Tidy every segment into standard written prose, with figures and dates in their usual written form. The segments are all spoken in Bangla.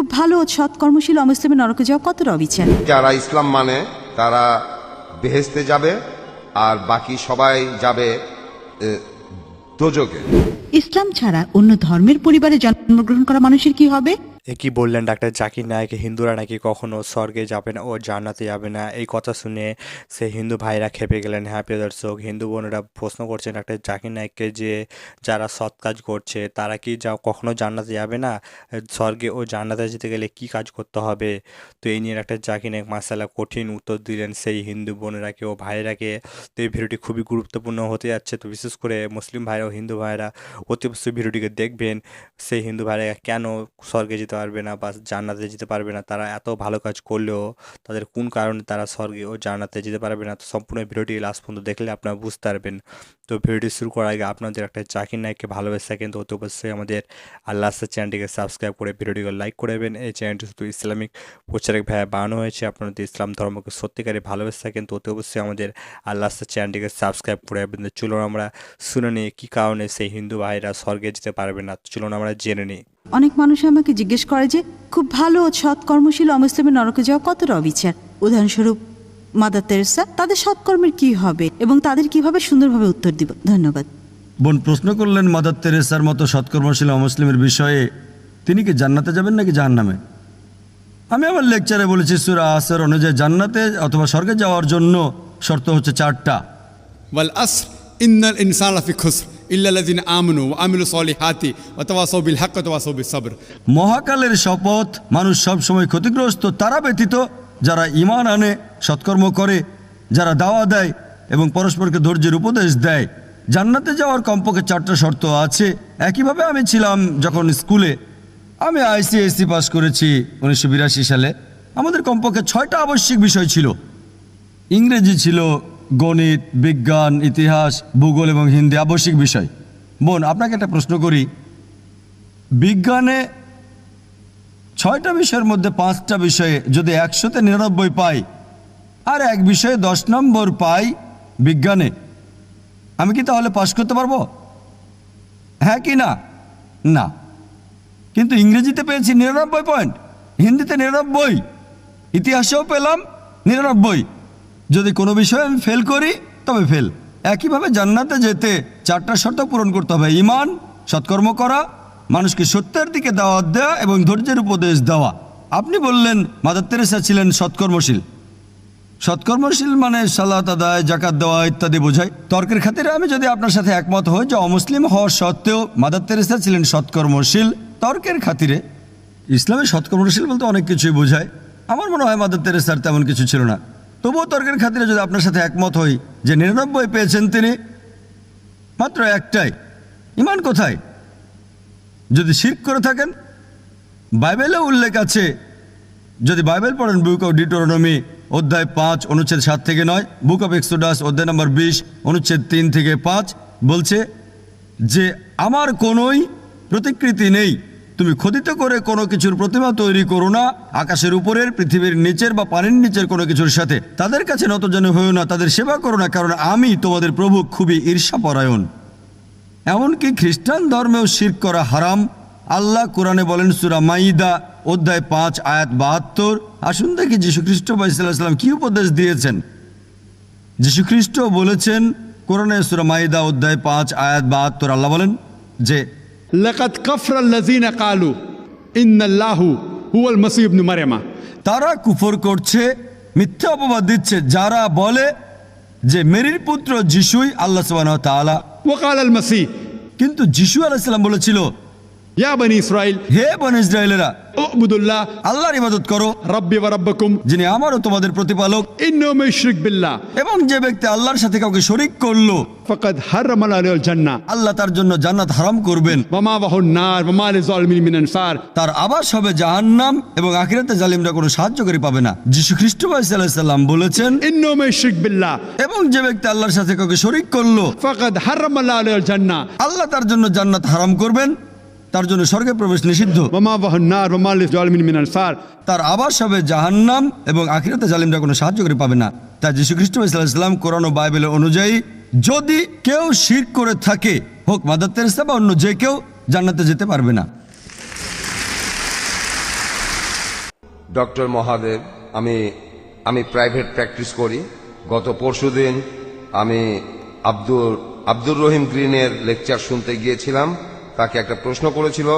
খুব ভালো ও সৎ কর্মশীল অমুসলিমের নরকে যাওয়া কতটা অবিচার? যারা ইসলাম মানে তারা বেহেশতে যাবে, আর বাকি সবাই যাবে দোজখে। ইসলাম ছাড়া অন্য ধর্মের পরিবারে জন্মগ্রহণ করা মানুষের কি হবে? কি বললেন ডাক্তার জাকির নায়েক, হিন্দুরা নাকি কখনো স্বর্গে যাবে না ও জান্নাতে যাবে না। এই কথা শুনে সে হিন্দু ভাইরা খেপে গেলেন। হ্যাঁ প্রিয় দর্শক, হিন্দু বোনেরা প্রশ্ন করছেন ডাক্তার জাকির নায়েককে যে যারা সৎ কাজ করছে তারা কি কখনো জান্নাতে যাবে না? স্বর্গে ও জান্নাতে যেতে গেলে কি কাজ করতে হবে? তো এই নিয়ে ডাক্তার জাকির নায়েক মাশাআল্লাহ কঠিন উত্তর দিলেন সেই হিন্দু বোনেরাকে ও ভাইরাকে। তো এই ভিডিওটি খুবই গুরুত্বপূর্ণ হতে যাচ্ছে। তো বিশেষ করে মুসলিম ভাইরা ও হিন্দু ভাইরা অতি অবশ্যই ভিডিওটিকে দেখবেন। সেই হিন্দু ভাইরা কেন স্বর্গে যেতে পারবে না বা জান্নাতে যেতে পারবে না, তারা এত ভালো কাজ করলেও তাদের কোন কারণে তারা স্বর্গে ও জান্নাতে যেতে পারবে না। তো সম্পূর্ণ ভিডিওটি লাস্ট পর্যন্ত দেখলে আপনারা বুঝতে পারবেন। তো ভিডিওটি শুরু করার আগে আপনাদের একটা জাকির নায়েককে ভালোবাসা কিন্তু অতি অবশ্যই আমাদের আল্লাহ চ্যানেলটিকে সাবস্ক্রাইব করে ভিডিওটিকে লাইক করে দেবেন। এই চ্যানেলটি শুধু ইসলামিক প্রচারক ভাইয়া বানানো হয়েছে। আপনাদের ইসলাম ধর্মকে সত্যিকারে ভালোবাসা কিন্তু অতি অবশ্যই আমাদের আল্লাহ চ্যানেলটিকে সাবস্ক্রাইব করে দেবেন। চলুন আমরা শুনে নিই কী কারণে সেই হিন্দু ভাইরা স্বর্গে যেতে পারবে না। চলুন আমরা জেনে নিই। অনেক মানুষ আমাকে জিজ্ঞেস করে যে খুব ভালো ও সৎ কর্মশীল অমুসলিমের নরকে যাওয়া কতটা অবিচার। উদাহরণস্বরূপ মাদার তেরেসা, তাদের সৎকর্মের কি হবে এবং তাদের কিভাবে সুন্দরভাবে উত্তর দিব? ধন্যবাদ। বোন প্রশ্ন করলেন মাদার তেরেসার মতো সৎকর্মশীল অমুসলিমের বিষয়ে, তিনি কি জান্নাতে যাবেন নাকি জাহান্নামে? আমি আমার লেকচারে বলেছি সূরা আসর অনুযায়ী জান্নাতে অথবা স্বর্গে যাওয়ার জন্য শর্ত হচ্ছে 4টা। ওয়াল আসর ইন্নাল ইনসানা লাফি খুসর ইল্লাল্লাযিনা আমানু ওয়া আমিলুস সলিহাতি ওয়া তাওয়াসাউ বিল হাক্কি ওয়া তাওয়াসাউ বিস সাবর। মহাকালের শপথ, মানুষ সব সময় ক্ষতিগ্রস্ত তারা ব্যতীত যারা ঈমান আনে, সৎকর্ম করে, যারা দাওয়া দেয় এবং পরস্পরকে ধৈর্যের উপদেশ দেয়। জান্নাতে যাওয়ার কমপক্ষে 4টা শর্ত আছে। একইভাবে আমি ছিলাম যখন স্কুলে, আমি আইসিএসসি পাস করেছি 1982 সালে। আমাদের কমপক্ষে 6টা আবশ্যিক বিষয় ছিল। ইংরেজি ছিল, গণিত, বিজ্ঞান, ইতিহাস, ভূগোল এবং হিন্দি আবশ্যিক বিষয়। বোন আপনাকে একটা প্রশ্ন করি, বিজ্ঞানে 6টা বিষয়ের মধ্যে 5টা বিষয়ে যদি 100তে 99 পাই আর এক বিষয়ে 10 নম্বর পাই বিজ্ঞানে, আমি কি তাহলে পাস করতে পারবো? হ্যাঁ কি না? না। কিন্তু ইংরেজিতে পেয়েছি 99 পয়েন্ট, হিন্দিতে 99, ইতিহাসেও পেলাম 99। যদি কোনো বিষয়ে আমি ফেল করি তবে ফেল। একইভাবে জান্নাতে যেতে 4টা শর্ত পূরণ করতে হবে: ঈমান, সৎকর্ম করা, মানুষকে সত্যের দিকে দাওয়াত দেওয়া এবং ধৈর্যের উপদেশ দেওয়া। আপনি বললেন মাদার তেরেসা ছিলেন সৎকর্মশীল। সৎকর্মশীল মানে সালাত আদায়, জাকাত দেওয়া ইত্যাদি বোঝায়। তর্কের খাতিরে আমি যদি আপনার সাথে একমত হই যে অমুসলিম হওয়া সত্ত্বেও মাদার তেরেসা ছিলেন সৎকর্মশীল, তর্কের খাতিরে ইসলামে সৎকর্মশীল বলতে অনেক কিছুই বোঝায়। আমার মনে হয় মাদার তেরেসার তেমন কিছু ছিল না। তবুও তর্কের খাতিরে যদি আপনার সাথে একমত হই যে 99 পেয়েছেন তিনি, মাত্র একটাই, ঈমান কোথায়? যদি শিরক করে থাকেন, বাইবেলে উল্লেখ আছে, যদি বাইবেল পড়েন বুক অফ ডিউটেরোনমি অধ্যায় 5 অনুচ্ছেদ 7 থেকে 9, বুক অফ এক্সোডাস অধ্যায় নম্বর 20 অনুচ্ছেদ 3 থেকে 5 বলছে যে আমার কোনোই প্রতিকৃতি নেই, তুমি খোদিত করে কোনো কিছুর প্রতিমা তৈরি করো না, আকাশের উপরের, পৃথিবীর নিচের বা পানির নিচের কোনো কিছুর সাথে। তাদের কাছে নতজানু হয়েও না, তাদের সেবা করো না, কারণ আমি তোমাদের প্রভু খুবই ঈর্ষাপরায়ণ। এমনকি খ্রিস্টান ধর্মেও শিরক করা হারাম। আল্লাহ কোরআনে বলেন সূরা মাইদা অধ্যায় 5 আয়াত 72। আসুন দেখি যীশুখ্রিস্ট সাল্লাল্লাহু কি উপদেশ দিয়েছেন। যীশুখ্রিস্ট বলেছেন কোরআনে সূরা মাইদা অধ্যায় 5 আয়াত 72, আল্লাহ বলেন যে লাকাদ কাফরাল্লাযিনা ক্বালু ইন্নাল্লাহু হুয়াল মাসীহ ইবনে মারইয়াম। তারা কুফর করছে, মিথ্যা অপবাদ দিচ্ছে যারা বলে যে মেরির পুত্র যিশুই আল্লাহ সুবহানাহু ওয়া তাআলা। ওয়া ক্বালাল মাসীহ, কিন্তু যিশু আলাইহিস সালাম বলেছিল, ইয়া বনি ইসরাঈল, হে বনী ইসরায়েলেরা, উবুদুল্লাহ, আল্লাহর ইবাদত করো, রাব্বি ওয়া রাব্বাকুম, যিনি আমার ও তোমাদের প্রতিপালক। ইন্নাহু মান ইউশরিক বিল্লাহ, এবং যে ব্যক্তি আল্লাহর সাথে কাউকে শরীক করলো, ফাকাদ হারামা আলাইহিল জান্নাহ, আল্লাহ তার জন্য জান্নাত হারাম করবেন। ওয়া মাওয়াহুন নার ওয়া মা লিযালিমিন মিন আনসার, তার আবাস হবে জাহান্নাম এবং আখিরাতে জালিমরা কোনো সাহায্যকারী পাবে না। যীশু খ্রিস্ট সাল্লাল্লাহু আলাইহি সাল্লাম বলেছেন, ইন্নাহু মান ইউশরিক বিল্লাহ, এবং যে ব্যক্তি আল্লাহর সাথে কাউকে শরীক করলো, ফাকাদ হারামা আলাইহিল জান্নাহ, আল্লাহ তার জন্য জান্নাত হারাম করবেন, তার জন্য স্বর্গে প্রবেশ নিষিদ্ধ। ওয়া মাওয়াহুন নার ওয়া মা লিযালিমিন মিন আনসার, তার আবাস হবে জাহান্নাম এবং আখিরাতে জালিমরা কোনো সাহায্যকারী পাবে না। তাই যীশু খ্রিস্ট সাল্লাল্লাহু আলাইহি সাল্লাম কোরআন ও বাইবেলের অনুযায়ী যদি কেউ শিরক করে থাকে, হোক মাদার তেরেসা বা অন্য যে কেউ, জান্নাতে যেতে পারবে না। ডক্টর মহাদেব, আমি আমি প্রাইভেট প্র্যাকটিস করি। গত পরশুদিন আমি আব্দুর রহিম গ্রিনের লেকচার শুনতে গিয়েছিলাম। তাকে একটা প্রশ্ন করেছিল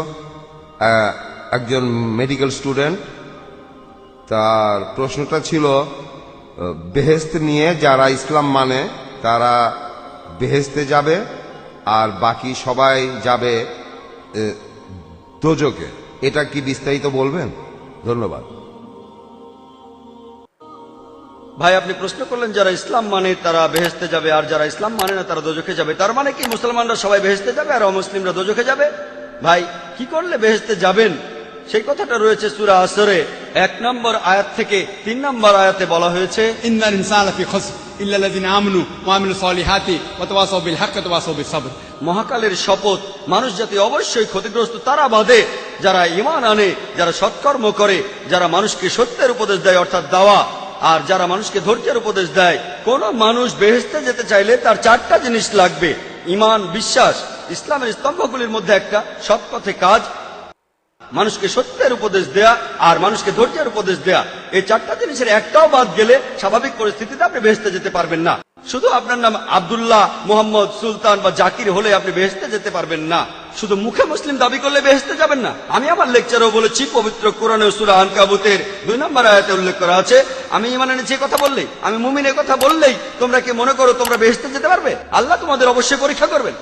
একজন মেডিকেল স্টুডেন্ট। তার প্রশ্নটা ছিল বেহেশত নিয়ে, যারা ইসলাম মানে তারা বেহেশতে যাবে আর বাকি সবাই যাবে দোজকে। এটা কি বিস্তারিত বলবেন? ধন্যবাদ। ভাই, আপনি প্রশ্ন করলেন যারা ইসলাম মানে তারা বেহেশতে যাবে আর যারা ইসলাম মানে না তারা দোজখে যাবে। তার মানে কি মুসলমানরা সবাই বেহেশতে যাবে আর অমুসলিমরা দোজখে যাবে? ভাই, কি করলে বেহেশতে যাবেন সেই কথাটা রয়েছে সূরা আসরে 1 নম্বর আয়াত থেকে 3 নম্বর আয়াতে বলা হয়েছে, ইন্নাল ইনসানা লাফি খুসর ইল্লা আল্লাযিনা আমানু ওয়া আমিলুস সলিহাতি ওয়া তাওয়াসাউ বিল হাক্কি ওয়া তাওয়াসাউ বিস সাবর। মহাকালের শপথ, মানুষ জাতি অবশ্যই ক্ষতিগ্রস্ত তারা বাদে যারা ঈমান আনে, যারা সৎকর্ম করে, যারা মানুষকে সত্যের উপদেশ দেয় অর্থাৎ দাওয়া, আর যারা মানুষকে ধৈর্যের উপদেশ দেয়। কোন মানুষ বেহেশতে যেতে চাইলে তার 4টা জিনিস লাগবে: ঈমান, বিশ্বাস, ইসলামের স্তম্ভগুলির মধ্যে একটা সৎ পথে কাজ, মানুষকে সত্যের উপদেশ দেয়া আর মানুষকে ধৈর্যের উপদেশ দেয়া। এই 4টা জিনিসের একটাও বাদ গেলে স্বাভাবিক পরিস্থিতিতে আপনি বেহেশতে যেতে পারবেন না। শুধু আপনার নাম আব্দুল্লাহ, মোহাম্মদ, সুলতান বা জাকির হলে আপনি বেহেশতে যেতে পারবেন না। শুধু মুখে মুসলিম দাবি করলে বেহেশতে যাবেন না। আমি আমার লেকচারেও বলেছি, পবিত্র কোরআনে সূরা আনকাবুতের 2 নম্বর আয়াতে উল্লেখ করা আছে, আমি ঈমান এনেছি কথা বললেই, আমি মুমিন কথা বললেই তোমরা কি মনে করো তোমরা বেহেশতে যেতে পারবে? আল্লাহ তোমাদের অবশ্যই পরীক্ষা করবেন।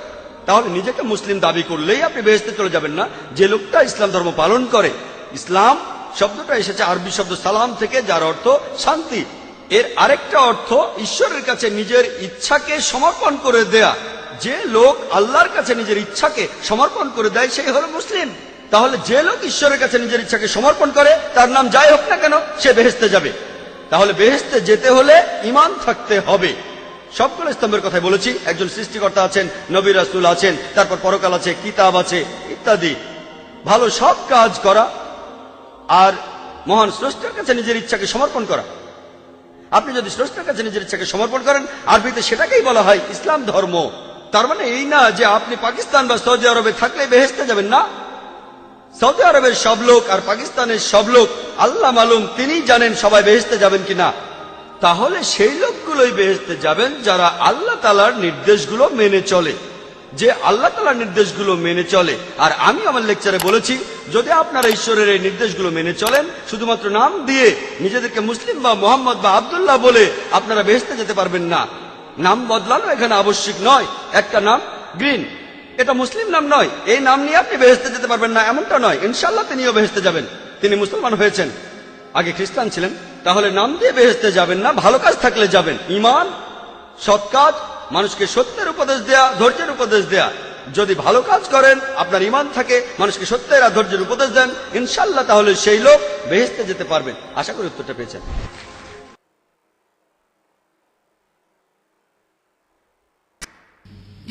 তাহলে নিজেকে মুসলিম দাবি করলেই আপনি বেহেশতে চলে যাবেন না। যে লোকটা ইসলাম ধর্ম পালন করে, ইসলাম শব্দটা এসেছে আরবি শব্দ সালাম থেকে, যার অর্থ শান্তি। এর আরেকটা অর্থ ঈশ্বরের কাছে নিজের ইচ্ছাকে সমর্পণ করে দেয়া। যে লোক আল্লাহর কাছে নিজের ইচ্ছাকে সমর্পণ করে দেয় সেই হলো মুসলিম। তাহলে যে লোক ঈশ্বরের কাছে নিজের ইচ্ছাকে সমর্পণ করে, তার নাম যাই হোক না কেন, সে বেহেশতে যাবে। তাহলে বেহেশতে যেতে হলে ঈমান থাকতে হবে। সবগুলো স্তম্ভের কথাই বলেছি। একজন সৃষ্টিকর্তা আছেন, নবী রাসূল আছেন, তারপর পরকাল আছে, কিতাব আছে ইত্যাদি। ভালো সব কাজ করা আর মহান স্রষ্টার কাছে নিজের ইচ্ছাকে সমর্পণ করা। আপনি যদি স্রষ্টার কাছে নিজের ইচ্ছাকে সমর্পণ করেন, আরবিতে সেটাকেই বলা হয় ইসলাম ধর্ম। তার মানে এই না যে আপনি পাকিস্তান বা সৌদি আরবে থাকলে বেহেশতে যাবেন না। সৌদি আরবের সব লোক আর পাকিস্তানের সব লোক আল্লাহ মালুম, তিনি জানেন সবাই বেহেশতে যাবেন কিনা। তাহলে সেই লোকগুলোই বেহেশতে যাবেন যারা আল্লাহ তাআলার নির্দেশগুলো মেনে চলে, যে আল্লাহ তাআলার নির্দেশগুলো মেনে চলে। আর আমি আমার লেকচারে বলেছি, যদি আপনারা ঈশ্বরের এই নির্দেশগুলো মেনে চলেন, শুধুমাত্র নাম দিয়ে নিজেদেরকে মুসলিম বা মোহাম্মদ বা আব্দুল্লাহ বলে আপনারা বেহেশতে যেতে পারবেন না। নাম বদলানো এখানে আবশ্যিক নয়। একটা নাম গ্রিন, এটা মুসলিম নাম নয়। এই নাম নিয়ে আপনি বেহেশতে যেতে পারবেন না এমনটা নয়। ইনশাআল্লাহ তিনিও বেহেশতে যাবেন। তিনি মুসলমান হয়েছেন, আগে খ্রিস্টান ছিলেন। তাহলে নাম দিয়ে বেহেশতে যাবেন না, ভালো কাজ থাকলে যাবেন। ঈমান, সৎ কাজ, মানুষকে সত্যের উপদেশ দেয়া, ধৈর্যের উপদেশ দেয়া। যদি ভালো কাজ করেন, আপনার ঈমান থাকে, মানুষকে সত্যের আর ধৈর্যের উপদেশ দেন, ইনশাআল্লাহ তাহলে সেই লোক বেহেশতে যেতে পারবেন। আশা করি উত্তরটা পেয়েছেন।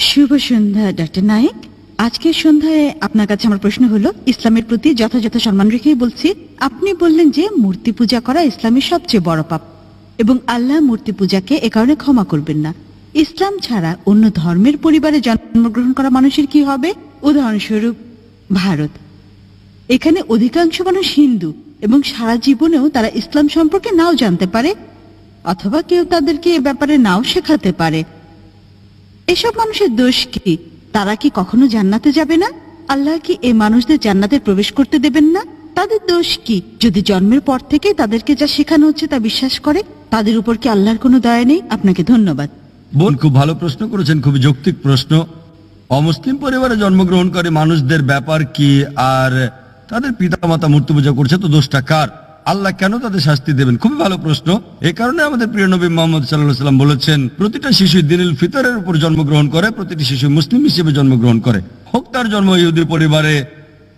শুভ সন্ধ্যা ডক্টর নায়েক। আজকের সন্ধ্যায় আপনার কাছে আমার প্রশ্ন হলো, ইসলামের প্রতি যথাযথ সম্মান রেখেই বলছি। আপনি বললেন যে মূর্তি পূজা করা ইসলামের সবচেয়ে বড় পাপ এবং আল্লাহ মূর্তি পূজাকে এ কারণে ক্ষমা করবেন না। ইসলাম ছাড়া অন্য ধর্মের পরিবারে জন্মগ্রহণ করা মানুষের কি হবে? উদাহরণস্বরূপ ভারত, এখানে অধিকাংশ মানুষ হিন্দু এবং সারা জীবনেও তারা ইসলাম সম্পর্কে নাও জানতে পারে, অথবা কেউ তাদেরকে এ ব্যাপারে নাও শেখাতে পারে। এসব মানুষের দোষ কি? তারা কি কখনো জান্নাতে যাবে না? আল্লাহ কি এই মানুষদের জান্নাতে প্রবেশ করতে দেবেন না? তাদের দোষ কি যদি জন্মের পর থেকে তাদেরকে যা শেখানো হচ্ছে তা বিশ্বাস করে? তাদের উপর কি আল্লাহর কোনো দয়া নেই? আপনাকে ধন্যবাদ। বোন, খুব ভালো প্রশ্ন করেছেন, খুবই যৌক্তিক প্রশ্ন। অমুসলিম পরিবারে জন্মগ্রহণকারী মানুষদের ব্যাপার কি, আর তাদের পিতামাতা মূর্তি পূজা করছে, তো দোষটা কার? আল্লাহ কেন তাদের শাস্তি দেবেন? খুবই ভালো প্রশ্ন। এই কারণে আমাদের প্রিয় নবী মুহাম্মদ সাল্লাল্লাহু আলাইহি সাল্লাম বলেছেন, প্রতিটা শিশু দিনুল ফিতরের উপর জন্মগ্রহণ করে, প্রতিটি শিশু মুসলিম হিসেবে জন্মগ্রহণ করে। হোক তার জন্ম ইহুদি পরিবারে,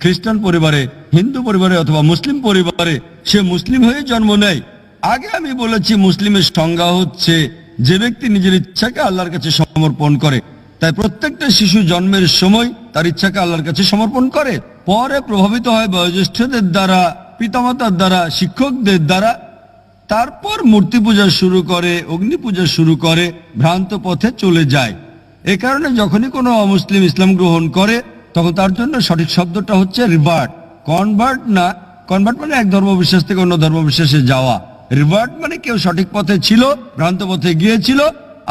খ্রিস্টান পরিবারে, হিন্দু পরিবারে অথবা মুসলিম পরিবারে, সে মুসলিম হয়ে জন্ম নেয়। আগে আমি বলেছি, মুসলিমের সংজ্ঞা হচ্ছে যে ব্যক্তি নিজের ইচ্ছাকে আল্লাহর কাছে সমর্পণ করে। তাই প্রত্যেকটা শিশু জন্মের সময় তার ইচ্ছাকে আল্লাহর কাছে সমর্পণ করে, পরে প্রভাবিত হয় বয়োজ্যেষ্ঠদের দ্বারা, পিতামাতার দ্বারা, শিক্ষকদের দ্বারা, তারপর মূর্তি পূজা শুরু করে, অগ্নি পূজা শুরু করে, ভ্রান্ত পথে চলে যায়। এ কারণে যখনই কোনো অমুসলিম ইসলাম গ্রহণ করে, তখন তার জন্য সঠিক শব্দটা হচ্ছে রিভার্ট, কনভার্ট না, কনভার্ট মানে এক ধর্মবিশ্বাস থেকে অন্য ধর্মবিশ্বাসে যাওয়া। রিভার্ট মানে কেউ সঠিক পথে ছিল, ভ্রান্ত পথে গিয়েছিল,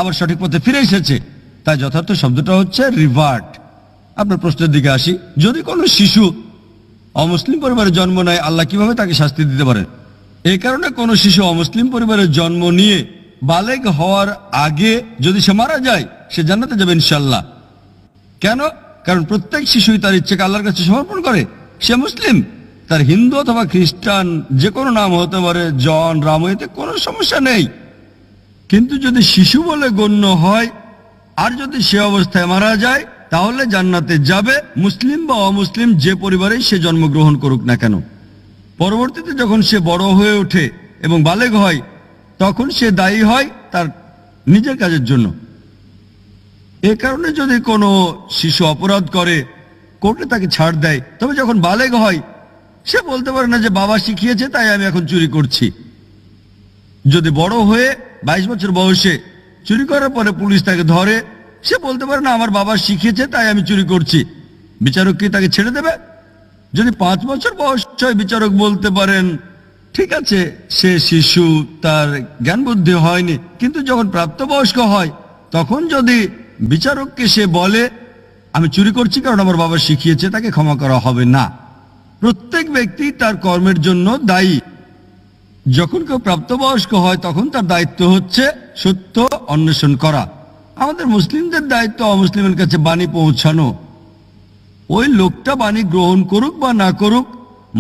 আবার সঠিক পথে ফিরে এসেছে। তাই যথার্থ শব্দটা হচ্ছে রিভার্ট। আপনার প্রশ্নের দিকে আসি, যদি কোনো শিশু অমুসলিম পরিবারে জন্ম নেয়, আল্লাহ কিভাবে তাকে শাস্তি দিতে পারেন? এই কারণে কোনো শিশু অমুসলিম পরিবারে জন্ম নিয়ে বালেগ হওয়ার আগে যদি সে মারা যায়, সে জান্নাতে যাবে ইনশাল্লাহ। কেন? কারণ প্রত্যেক শিশুই তার ইচ্ছাকে আল্লাহর কাছে সমর্পণ করে। সে মুসলিম, তার হিন্দু অথবা খ্রিস্টান যে কোনো নাম হতে পারে, জন, রাম, এতে কোনো সমস্যা নেই। কিন্তু যদি শিশু বলে গণ্য হয় আর যদি সে অবস্থায় মারা যায়, তাহলে জান্নাতে যাবে, মুসলিম বা অমুসলিম যে পরিবারেই সে জন্মগ্রহণ করুক না কেন। পরবর্তীতে যখন সে বড় হয়ে ওঠে এবং বালেগ হয়, তখন সে দায়ী হয় তার নিজের কাজের জন্য। এ কারণে যদি কোনো শিশু অপরাধ করে, কোর্টে তাকে ছাড় দেয়, তবে যখন বালেগ হয় সে বলতে পারে না যে বাবা শিখিয়েছে তাই আমি এখন চুরি করছি। যদি বড় হয়ে 22 বছর বয়সে চুরি করার পরে পুলিশ তাকে ধরে, সে বলতে পারে না আমার বাবা শিখিয়েছে তাই আমি চুরি করছি। বিচারক কি তাকে ছেড়ে দেবে? যদি 5 বছর বয়স হয়, বিচারক বলতে পারেন ঠিক আছে, সে শিশু, তার জ্ঞান বুদ্ধি হয়নি। কিন্তু যখন প্রাপ্তবয়স্ক হয়, তখন যদি বিচারককে সে বলে আমি চুরি করছি কারণ আমার বাবা শিখিয়েছে, তাকে ক্ষমা করা হবে না। প্রত্যেক ব্যক্তি তার কর্মের জন্য দায়ী। যখন কেউ প্রাপ্তবয়স্ক হয়, তখন তার দায়িত্ব হচ্ছে সত্য অন্বেষণ করা। আমাদের মুসলিমদের দায়িত্ব অমুসলিমের কাছে বাণী পৌঁছানো। ওই লোকটা বাণী গ্রহণ করুক বা না করুক,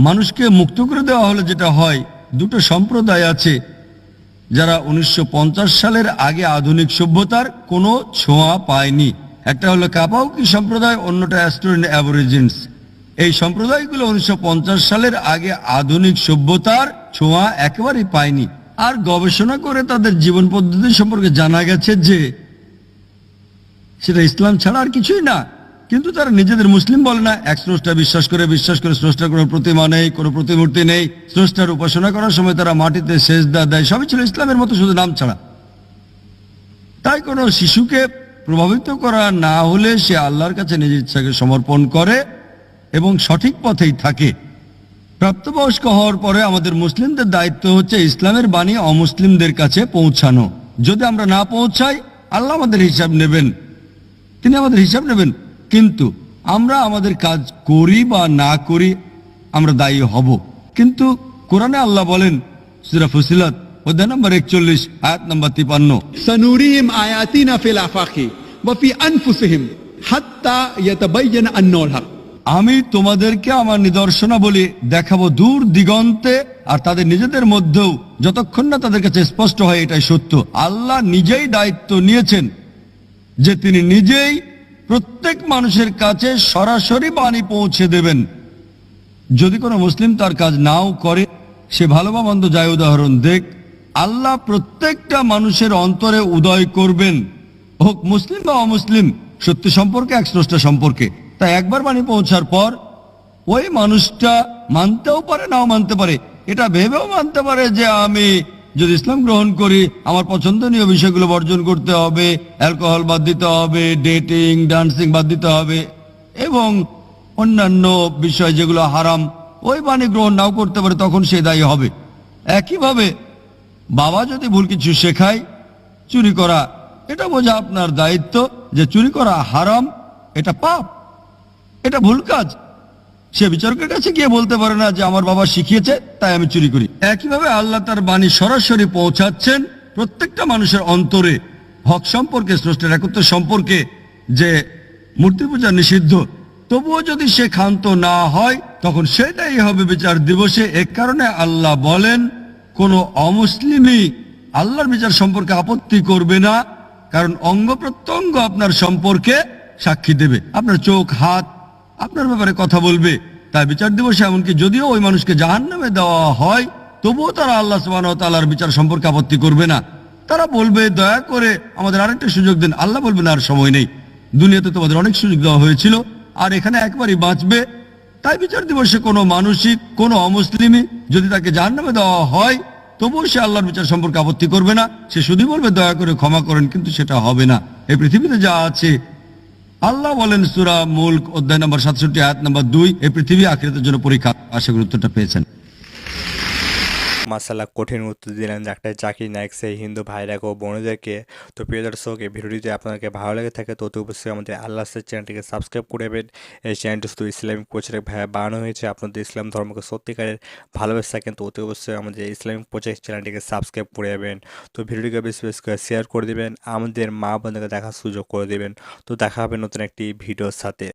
মানুষকে মুক্ত করে দেওয়া হলে যেটা হয়, দুটো সম্প্রদায় আছে যারা 1950 সালের আগে আধুনিক সভ্যতার কোনো ছোঁয়া পায়নি। একটা হলো কাপাউকি সম্প্রদায়, অন্যটা অ্যাস্টোরিয়ান অ্যাবরিজিনস। এই সম্প্রদায়গুলো 1950 সালের আগে আধুনিক সভ্যতার ছোঁয়া একেবারেই পায়নি। আর গবেষণা করে তাদের জীবন পদ্ধতি সম্পর্কে জানা গেছে যে সেটা ইসলাম ছাড়া আর কিছুই না। কিন্তু তারা নিজেদের মুসলিম বলে না, এক স্রষ্টা বিশ্বাস করে স্রষ্টার কোনো প্রতিমা নেই, কোনো প্রতিমূর্তি নেই। স্রষ্টার উপাসনা করার সময় তারা মাটিতে সেজদা দেয়। সবই ছিল ইসলামের মতো, শুধু নাম ছাড়া। তাই কোনো শিশুকে প্রভাবিত করা না হলে সে আল্লাহর কাছে নিজের ইচ্ছাকে সমর্পণ করে এবং সঠিক পথেই থাকে। প্রাপ্তবয়স্ক হওয়ার পরে আমাদের মুসলিমদের দায়িত্ব হচ্ছে ইসলামের বাণী অমুসলিমদের কাছে পৌঁছানো। যদি আমরা না পৌঁছাই, আল্লাহ আমাদের হিসাব নেবেন, তিনি আমাদের হিসাব নেবেন। কিন্তু আমরা আমাদের কাজ করি বা না করি, আমরা দায়ী হব। কিন্তু কোরআনে আল্লাহ বলেন, সূরা ফুসিলাত অধ্যায় নম্বর 41 আয়াত নম্বর 53, सनूरीहिम आयातिना फिल आफाकी व फी अनफुसिहिम हत्ता यतबय्यना अन्नहुल हक। আমি তোমাদেরকে আমার নিদর্শনাবলী দেখাবো দূর দিগন্তে আর তাদের নিজেদের মধ্যেও, যতক্ষণ না তাদের কাছে স্পষ্ট হয় এটাই সত্য। আল্লাহ নিজেই দায়িত্ব নিয়েছেন যে তিনি নিজেই প্রত্যেক মানুষের কাছে সরাসরি বাণী পৌঁছে দেবেন। যদি কোনো মুসলিম তার কাজ নাও করে, সে ভালো বা মন্দ যায় উদাহরণ দেখ, আল্লাহ প্রত্যেকটা মানুষের অন্তরে উদয় করবেন, হোক মুসলিম বা অমুসলিম, সত্য সম্পর্কে, এক স্রষ্টা সম্পর্কে। তাই একবার বাণী পৌঁছার পর ওই মানুষটা মানতেও পারে, নাও মানতে পারে। এটা ভেবেও মানতে পারে যে আমি যদি ইসলাম গ্রহণ করি, আমার পছন্দনীয় বিষয়গুলো বর্জন করতে হবে, অ্যালকোহল বাদ দিতে হবে, ডেটিং, ডান্সিং বাদ দিতে হবে এবং অন্যান্য বিষয় যেগুলো হারাম, ওই বাণী গ্রহণ নাও করতে পারে, তখন সে দায়ী হবে। একইভাবে বাবা যদি ভুল কিছু শেখায়, চুরি করা, এটা বোঝা আপনার দায়িত্ব যে চুরি করা হারাম, এটা পাপ, এটা ভুল কাজ। সে বিচারকের কাছে গিয়ে বলতে পারে না যে আমার বাবা শিখিয়েছে তাই আমি চুরি করি। একইভাবে আল্লাহ তার বাণী সরাসরি পৌঁছাচ্ছেন প্রত্যেকটা মানুষের অন্তরে, হক সম্পর্কে, স্রষ্টার একত্ব সম্পর্কে, যে মূর্তি পূজা নিষিদ্ধ। তবুও যদি সে ক্ষান্ত না হয়, তখন সেটাই হবে বিচার দিবসে। এ কারণে আল্লাহ বলেন, কোন অমুসলিমই আল্লাহর বিচার সম্পর্কে আপত্তি করবে না, কারণ অঙ্গ প্রত্যঙ্গ আপনার সম্পর্কে সাক্ষী দেবে। আপনার চোখ, হাত আপনার ব্যাপারে কথা বলবে। তাই বিচার দিবসে এমনকি যদিও ওই মানুষকে জাহান্নামে দেওয়া হয়, তবুও তারা আল্লাহ সুবহানাহু ওয়া তাআলার বিচার সম্পর্কে আপত্তি করবে না। তারা বলবে দয়া করে আমাদের আরেকটা সুযোগ দেন। আল্লাহ বলবেন আর সময় নেই, দুনিয়াতে তোমাদের অনেক সুযোগ দেওয়া হয়েছিল, আর এখানে একবারই বাঁচবে। তাই বিচার দিবসে কোনো মানুষই, কোনো অমুসলিমই যদি তাকে জাহান্নামে দেওয়া হয়, তবুও সে আল্লাহর বিচার সম্পর্কে আপত্তি করবে না। সে শুধু বলবে দয়া করে ক্ষমা করেন, কিন্তু সেটা হবে না। এই পৃথিবীতে যা আছে, আল্লাহ বলেন সূরা মুলক অধ্যায় নম্বর 67 আয়াত নম্বর 2, এই পৃথিবী আখিরাতের জন্য পরীক্ষা। আশা করি উত্তরটা পেয়েছেন। মাসালা কঠিন উত্তর দিলেন ডাক্তার জাকির নায়েক সেই হিন্দু ভাইরা ও বোনদেরকে। তো প্রিয় দর্শক, এই ভিডিওটি আপনাকে ভালো লেগে থাকে তো অতি অবশ্যই আমাদের আল্লাহ চ্যানেলটিকে সাবস্ক্রাইব করবেন। এই চ্যানেলটি শুধু ইসলামিক প্রচারক ভাইয়া বানানো হয়েছে। আপনাদের ইসলাম ধর্মকে সত্যিকারের ভালোবাসা থাকেন তো অতি অবশ্যই আমাদের ইসলামিক প্রচারক চ্যানেলটিকে সাবস্ক্রাইব করে যাবেন। তো ভিডিওটিকে বেশি বেশি করে শেয়ার করে দেবেন, আমাদের মা বোনদেরকে দেখার সুযোগ করে দেবেন। তো দেখা হবে নতুন একটি ভিডিওর সাথে।